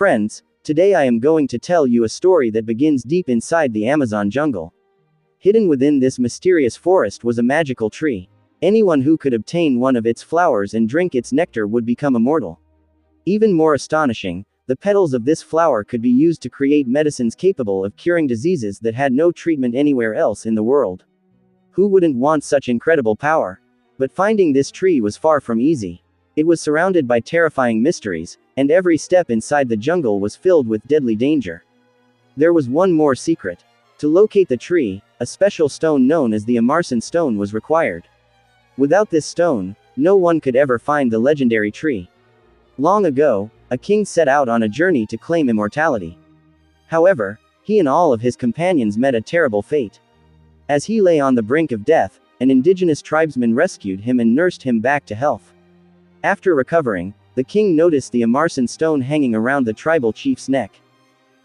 Friends, today I am going to tell you a story that begins deep inside the Amazon jungle. Hidden within this mysterious forest was a magical tree. Anyone who could obtain one of its flowers and drink its nectar would become immortal. Even more astonishing, the petals of this flower could be used to create medicines capable of curing diseases that had no treatment anywhere else in the world. Who wouldn't want such incredible power? But finding this tree was far from easy. It was surrounded by terrifying mysteries, and every step inside the jungle was filled with deadly danger. There was one more secret. To locate the tree, a special stone known as the Amarsan stone was required. Without this stone, no one could ever find the legendary tree. Long ago, a king set out on a journey to claim immortality. However, he and all of his companions met a terrible fate. As he lay on the brink of death, an indigenous tribesman rescued him and nursed him back to health. After recovering, the king noticed the Amarsan stone hanging around the tribal chief's neck.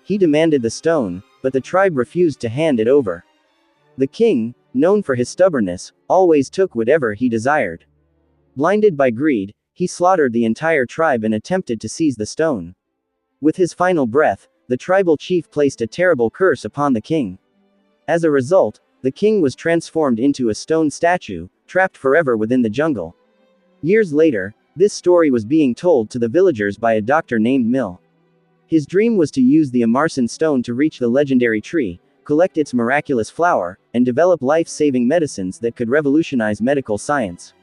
He demanded the stone, but the tribe refused to hand it over. The king, known for his stubbornness, always took whatever he desired. Blinded by greed, he slaughtered the entire tribe and attempted to seize the stone. With his final breath, the tribal chief placed a terrible curse upon the king. As a result, the king was transformed into a stone statue, trapped forever within the jungle. Years later, this story was being told to the villagers by a doctor named Mill. His dream was to use the Amarsan stone to reach the legendary tree, collect its miraculous flower, and develop life-saving medicines that could revolutionize medical science.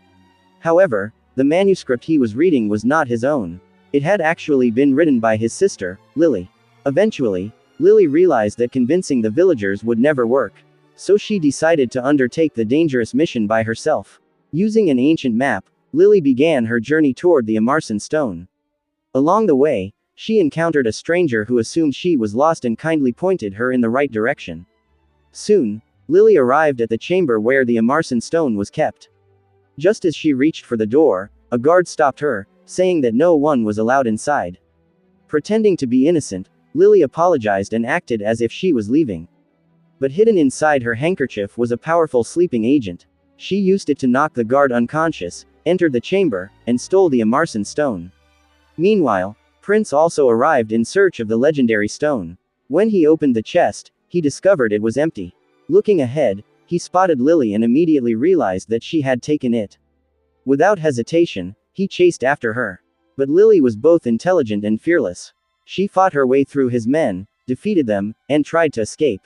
However, the manuscript he was reading was not his own. It had actually been written by his sister, Lily. Eventually, Lily realized that convincing the villagers would never work. So she decided to undertake the dangerous mission by herself. Using an ancient map, Lily began her journey toward the Amarsan stone. Along the way, she encountered a stranger who assumed she was lost and kindly pointed her in the right direction. Soon, Lily arrived at the chamber where the Amarsan stone was kept. Just as she reached for the door, a guard stopped her, saying that no one was allowed inside. Pretending to be innocent, Lily apologized and acted as if she was leaving. But hidden inside her handkerchief was a powerful sleeping agent. She used it to knock the guard unconscious, entered the chamber, and stole the Amarsan stone. Meanwhile, Prince also arrived in search of the legendary stone. When he opened the chest, he discovered it was empty. Looking ahead, he spotted Lily and immediately realized that she had taken it. Without hesitation, he chased after her. But Lily was both intelligent and fearless. She fought her way through his men, defeated them, and tried to escape.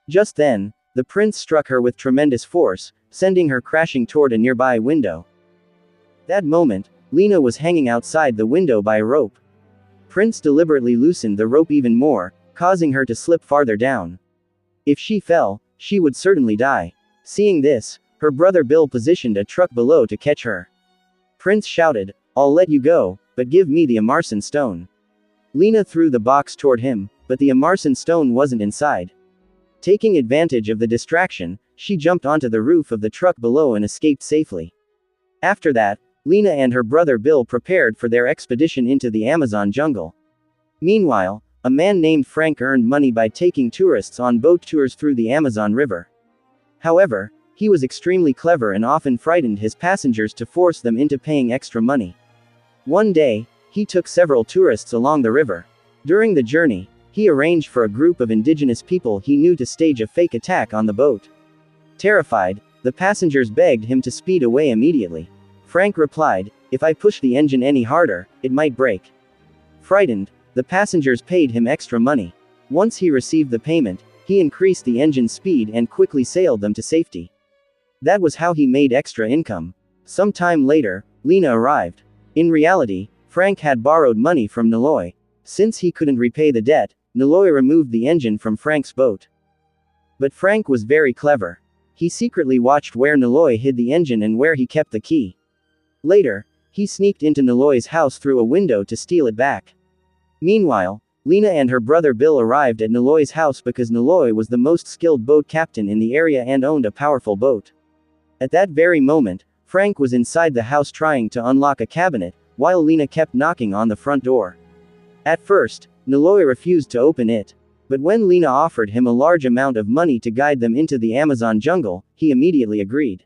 Just then, the prince struck her with tremendous force, sending her crashing toward a nearby window. That moment, Lina was hanging outside the window by a rope. Prince deliberately loosened the rope even more, causing her to slip farther down. If she fell, she would certainly die. Seeing this, her brother Bill positioned a truck below to catch her. Prince shouted, "I'll let you go, but give me the Amarsan stone." Lina threw the box toward him, but the Amarsan stone wasn't inside. Taking advantage of the distraction, she jumped onto the roof of the truck below and escaped safely. After that, Lina and her brother Bill prepared for their expedition into the Amazon jungle. Meanwhile, a man named Frank earned money by taking tourists on boat tours through the Amazon River. However, he was extremely clever and often frightened his passengers to force them into paying extra money. One day, he took several tourists along the river. During the journey, he arranged for a group of indigenous people he knew to stage a fake attack on the boat. Terrified, the passengers begged him to speed away immediately. Frank replied, "If I push the engine any harder, it might break." Frightened, the passengers paid him extra money. Once he received the payment, he increased the engine's speed and quickly sailed them to safety. That was how he made extra income. Some time later, Lina arrived. In reality, Frank had borrowed money from Niloy. Since he couldn't repay the debt, Niloy removed the engine from Frank's boat. But Frank was very clever. He secretly watched where Niloy hid the engine and where he kept the key. Later, he sneaked into Niloy's house through a window to steal it back. Meanwhile, Lina and her brother Bill arrived at Niloy's house because Niloy was the most skilled boat captain in the area and owned a powerful boat. At that very moment, Frank was inside the house trying to unlock a cabinet, while Lina kept knocking on the front door. At first, Niloy refused to open it. But when Lina offered him a large amount of money to guide them into the Amazon jungle, he immediately agreed.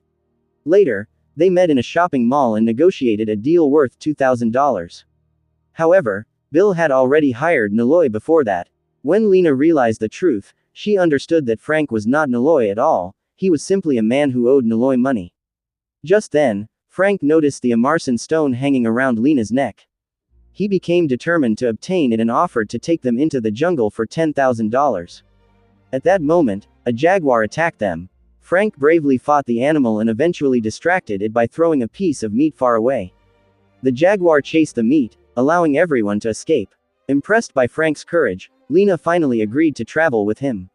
Later, they met in a shopping mall and negotiated a deal worth $2,000. However, Bill had already hired Naloy before that. When Lina realized the truth, she understood that Frank was not Naloy at all, he was simply a man who owed Naloy money. Just then, Frank noticed the Amarsan stone hanging around Lina's neck. He became determined to obtain it and offered to take them into the jungle for $10,000. At that moment, a jaguar attacked them. Frank bravely fought the animal and eventually distracted it by throwing a piece of meat far away. The jaguar chased the meat, allowing everyone to escape. Impressed by Frank's courage, Lina finally agreed to travel with him.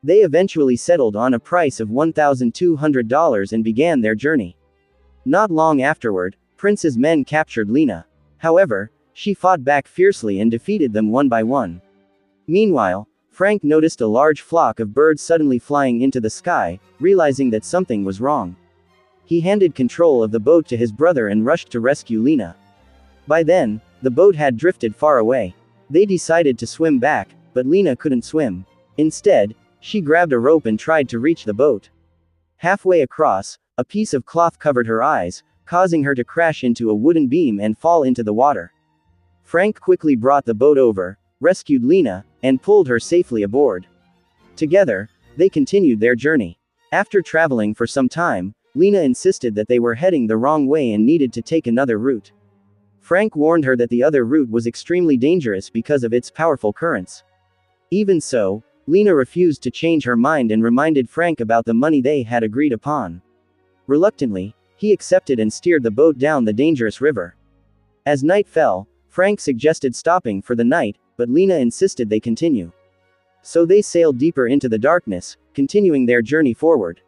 They eventually settled on a price of $1,200 and began their journey. Not long afterward, Prince's men captured Lina. However, she fought back fiercely and defeated them one by one. Meanwhile, Frank noticed a large flock of birds suddenly flying into the sky, realizing that something was wrong. He handed control of the boat to his brother and rushed to rescue Lina. By then, the boat had drifted far away. They decided to swim back, but Lina couldn't swim. Instead, she grabbed a rope and tried to reach the boat. Halfway across, a piece of cloth covered her eyes, causing her to crash into a wooden beam and fall into the water. Frank quickly brought the boat over, rescued Lina, and pulled her safely aboard. Together, they continued their journey. After traveling for some time, Lina insisted that they were heading the wrong way and needed to take another route. Frank warned her that the other route was extremely dangerous because of its powerful currents. Even so, Lina refused to change her mind and reminded Frank about the money they had agreed upon. Reluctantly, he accepted and steered the boat down the dangerous river. As night fell, Frank suggested stopping for the night, but Lina insisted they continue. So they sailed deeper into the darkness, continuing their journey forward.